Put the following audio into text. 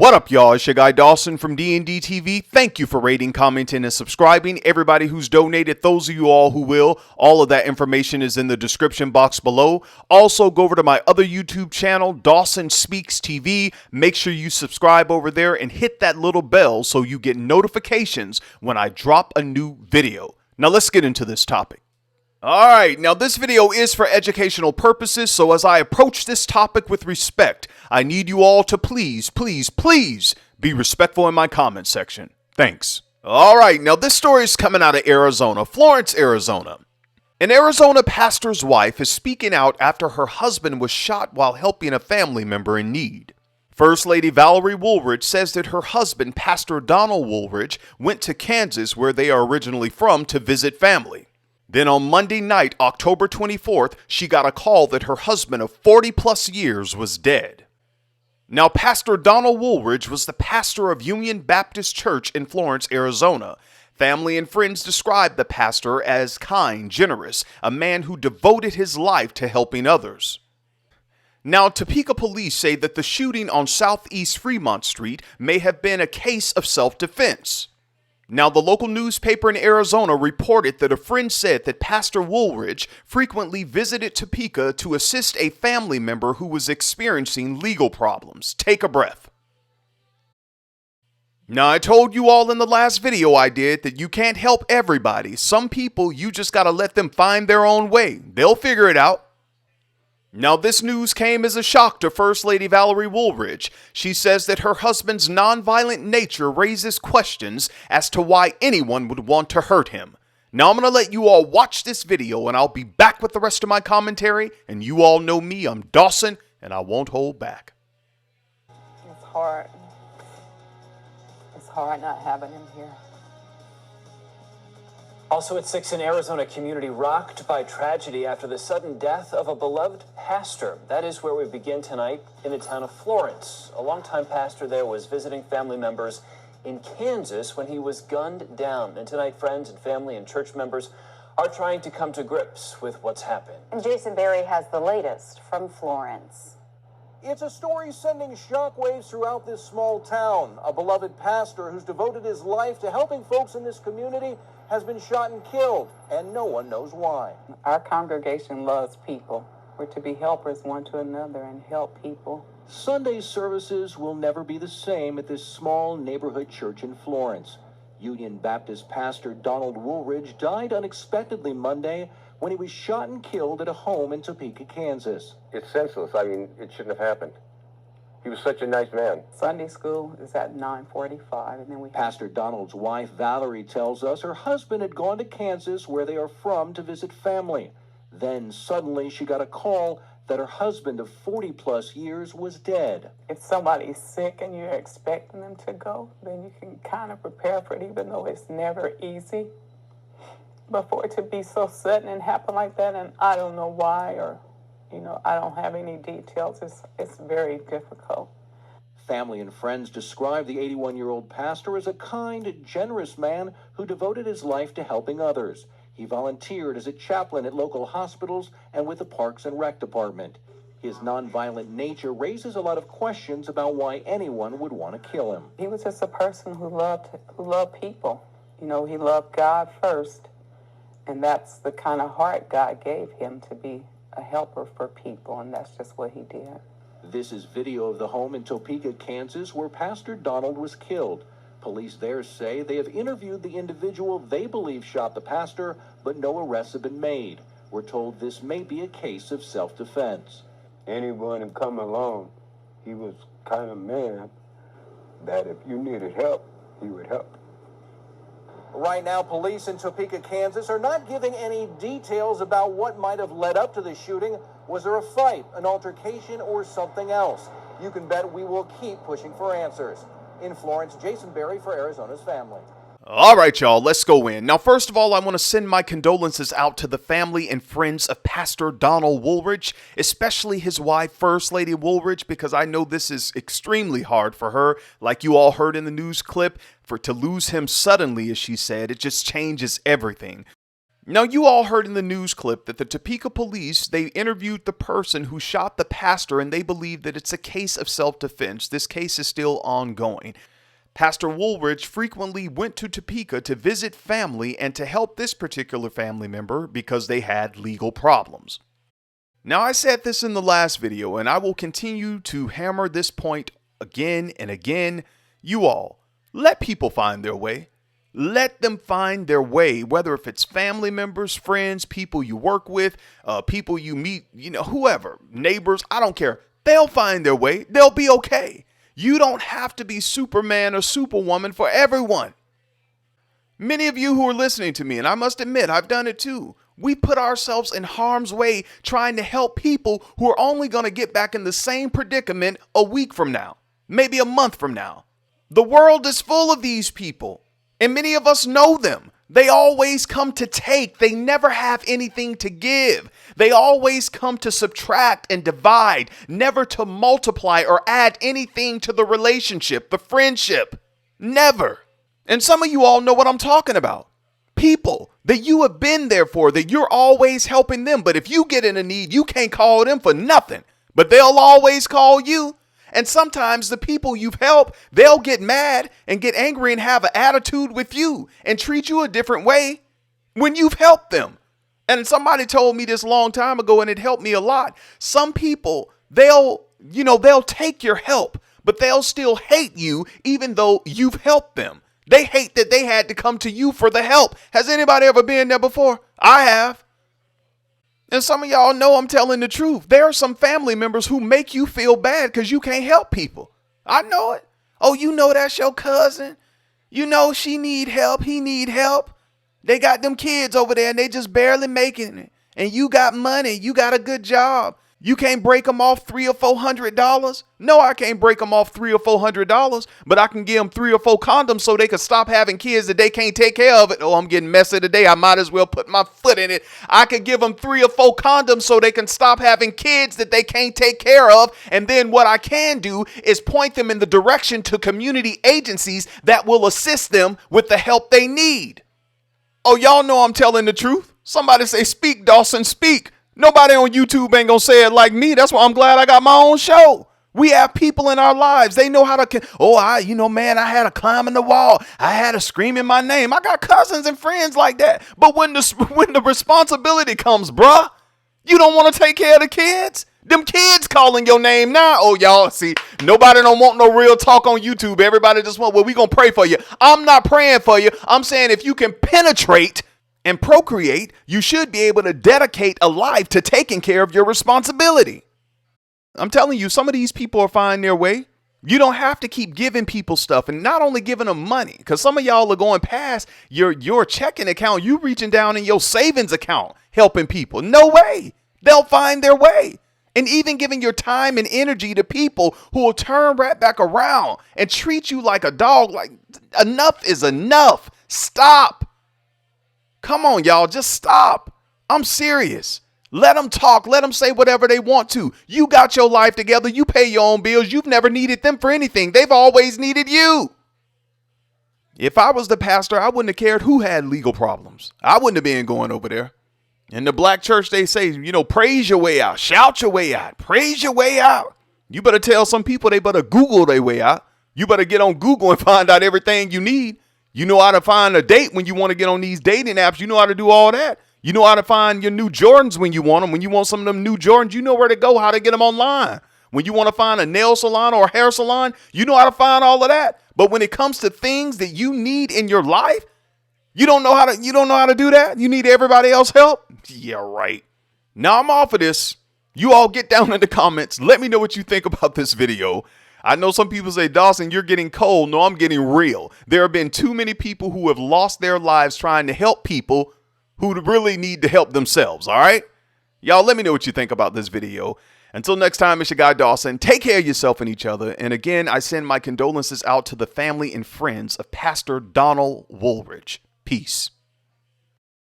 What up, y'all? It's your guy Dawson from D&D TV. Thank you for rating, commenting, and subscribing. Everybody who's donated, those of you all who will, all of that information is in the description box below. Also, go over to my other YouTube channel, Dawson Speaks TV. Make sure you subscribe over there and hit that little bell so you get notifications when I drop a new video. Now, let's get into this topic. Alright, now this video is for educational purposes, so as I approach this topic with respect, I need you all to please be respectful in my comment section. Thanks. Alright, now this story is coming out of Arizona, Florence, Arizona. An Arizona pastor's wife is speaking out after her husband was shot while helping a family member in need. First Lady Valerie Woolridge says that her husband, Pastor Donald Woolridge, went to Kansas, where they are originally from, to visit family. Then on Monday night, October 24th, she got a call that her husband of 40 plus years was dead. Now, Pastor Donald Woolridge was the pastor of Union Baptist Church in Florence, Arizona. Family and friends described the pastor as kind, generous, a man who devoted his life to helping others. Now, Topeka police say that the shooting on Southeast Fremont Street may have been a case of self-defense. Now, the local newspaper in Arizona reported that a friend said that Pastor Woolridge frequently visited Topeka to assist a family member who was experiencing legal problems. Take a breath. Now, I told you all in the last video I did that you can't help everybody. Some people, you just gotta let them find their own way. They'll figure it out. Now, this news came as a shock to First Lady Valerie Woolridge. She says that her husband's nonviolent nature raises questions as to why anyone would want to hurt him. Now, I'm going to let you all watch this video, and I'll be back with the rest of my commentary. And you all know me, I'm Dawson, and I won't hold back. It's hard. It's hard not having him here. Also at 6, an Arizona community rocked by tragedy after the sudden death of a beloved pastor. That is where we begin tonight, in the town of Florence. A longtime pastor there was visiting family members in Kansas when he was gunned down. And tonight, friends and family and church members are trying to come to grips with what's happened. And Jason Berry has the latest from Florence. It's a story sending shockwaves throughout this small town. A beloved pastor who's devoted his life to helping folks in this community has been shot and killed, and no one knows why. Our congregation loves people. We're to be helpers one to another and help people. Sunday services will never be the same at this small neighborhood church in Florence. Union Baptist pastor Donald Woolridge died unexpectedly Monday when he was shot and killed at a home in Topeka, Kansas. It's senseless. I mean, it shouldn't have happened. He was such a nice man. Sunday school is at 9:45, and then we... Pastor Donald's wife, Valerie, tells us her husband had gone to Kansas, where they are from, to visit family. Then suddenly she got a call that her husband of 40 plus years was dead. If somebody's sick and you're expecting them to go, then you can kind of prepare for it, even though it's never easy. But for it to be so sudden and happen like that, and I don't know why, or I don't have any details. It's very difficult. Family and friends describe the 81-year-old pastor as a kind, generous man who devoted his life to helping others. He volunteered as a chaplain at local hospitals and with the Parks and Rec Department. His nonviolent nature raises a lot of questions about why anyone would want to kill him. He was just a person who loved people. He loved God first, and that's the kind of heart God gave him, to be a helper for people, and that's just what he did. This is video of the home in Topeka, Kansas, where Pastor Donald was killed. Police there say they have interviewed the individual they believe shot the pastor, but no arrests have been made. We're told this may be a case of self-defense. Anyone who come along, he was kind of man that if you needed help, he would help. Right now, police in Topeka, Kansas are not giving any details about what might have led up to the shooting. Was there a fight, an altercation, or something else? You can bet we will keep pushing for answers. In Florence, Jason Berry for Arizona's Family. All right, y'all, let's go in. Now, first of all, I want to send my condolences out to the family and friends of Pastor Donald Woolridge, especially his wife, First Lady Woolridge, because I know this is extremely hard for her. Like you all heard in the news clip, to lose him suddenly, as she said, it just changes everything. Now, you all heard in the news clip that the Topeka police, they interviewed the person who shot the pastor, and they believe that it's a case of self-defense. This case is still ongoing. Pastor Woolridge frequently went to Topeka to visit family and to help this particular family member because they had legal problems. Now, I said this in the last video, and I will continue to hammer this point again and again. You all, let people find their way. Let them find their way, whether if it's family members, friends, people you work with, people you meet, whoever, neighbors, I don't care. They'll find their way. They'll be okay. You don't have to be Superman or Superwoman for everyone. Many of you who are listening to me, and I must admit, I've done it too. We put ourselves in harm's way trying to help people who are only going to get back in the same predicament a week from now, maybe a month from now. The world is full of these people. And many of us know them. They always come to take. They never have anything to give. They always come to subtract and divide, never to multiply or add anything to the relationship, the friendship. Never. And some of you all know what I'm talking about. People that you have been there for, that you're always helping them. But if you get in a need, you can't call them for nothing. But they'll always call you. And sometimes the people you've helped, they'll get mad and get angry and have an attitude with you and treat you a different way when you've helped them. And somebody told me this a long time ago, and it helped me a lot. Some people, they'll take your help, but they'll still hate you even though you've helped them. They hate that they had to come to you for the help. Has anybody ever been there before? I have. And some of y'all know I'm telling the truth. There are some family members who make you feel bad because you can't help people. I know it. Oh, you know that's your cousin. You know she need help. He need help. They got them kids over there and they just barely making it. And you got money. You got a good job. You can't break them off $300 or $400. No, I can't break them off $300 or $400, but I can give them 3 or 4 condoms so they can stop having kids that they can't take care of it. Oh, I'm getting messy today. I might as well put my foot in it. I could give them 3 or 4 condoms so they can stop having kids that they can't take care of. And then what I can do is point them in the direction to community agencies that will assist them with the help they need. Oh, y'all know I'm telling the truth. Somebody say, speak, Dawson, speak. Nobody on YouTube ain't gonna say it like me. That's why I'm glad I got my own show. We have people in our lives. They know how to, I had to climb in the wall. I had to scream in my name. I got cousins and friends like that. But when the responsibility comes, bruh, you don't want to take care of the kids? Them kids calling your name now. Oh, y'all, see, nobody don't want no real talk on YouTube. Everybody just want, we gonna pray for you. I'm not praying for you. I'm saying if you can penetrate and procreate, you should be able to dedicate a life to taking care of your responsibility. I'm telling you, some of these people are finding their way. You don't have to keep giving people stuff and not only giving them money, because some of y'all are going past your checking account. You reaching down in your savings account, helping people. No way. They'll find their way. And even giving your time and energy to people who will turn right back around and treat you like a dog. Like, enough is enough. Stop. Come on, y'all, just stop. I'm serious. Let them talk. Let them say whatever they want to. You got your life together. You pay your own bills. You've never needed them for anything. They've always needed you. If I was the pastor, I wouldn't have cared who had legal problems. I wouldn't have been going over there. In the black church, they say, praise your way out. Shout your way out. Praise your way out. You better tell some people they better Google their way out. You better get on Google and find out everything you need. You know how to find a date when you want to get on these dating apps. You know how to do all that. You know how to find your new Jordans when you want them. When you want some of them new Jordans, you know where to go, how to get them online. When you want to find a nail salon or a hair salon, you know how to find all of that. But when it comes to things that you need in your life, you don't know how to do that. You need everybody else's help. Yeah, right. Now I'm off of this. You all get down in the comments. Let me know what you think about this video. I know some people say, Dawson, you're getting cold. No, I'm getting real. There have been too many people who have lost their lives trying to help people who really need to help themselves. All right. Y'all, let me know what you think about this video. Until next time, it's your guy Dawson. Take care of yourself and each other. And again, I send my condolences out to the family and friends of Pastor Donald Woolridge. Peace.